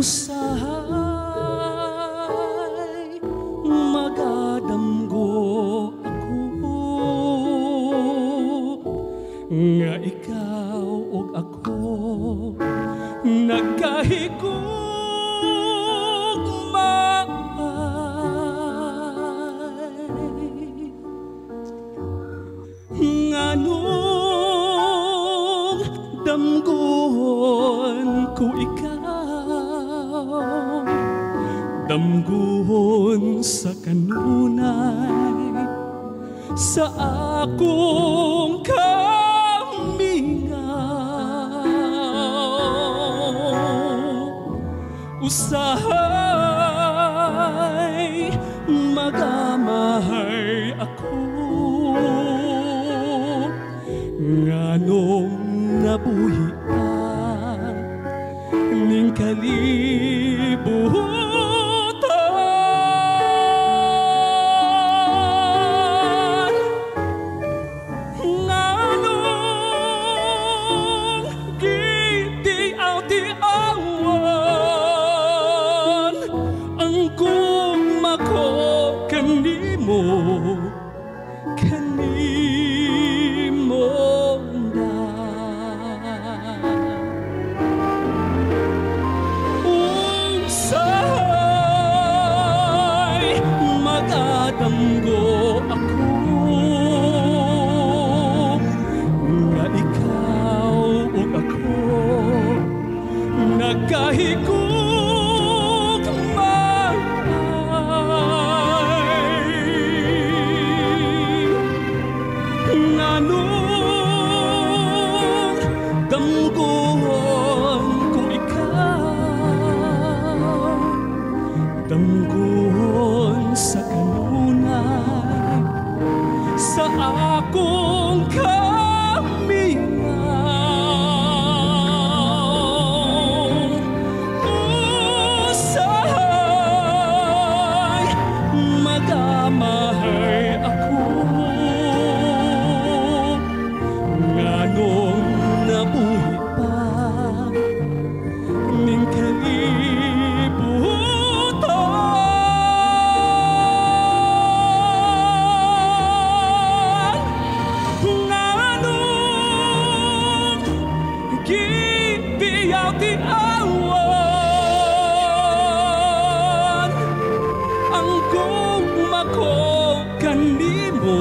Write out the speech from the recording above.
Usahay magadamgo ako nga ikaw ug ako nagkahigugmaay nganong damgon ko ikaw damgon sa kanunay sa akong usahay magamahay ako nganong nabuhian ning kalibutan nganong gitiaw-tiawan ang gugma ko kanimo na usahay magadamgo ako nga ikaw ug ako nagkahigugmaay nganong damgon ko ikaw damgon sa kanunay sa akong kamingaw usahay magamahay ako nganong nabuhi pa ning kalibutan nganong gitiaw-tiawan ang gugma ko kanimo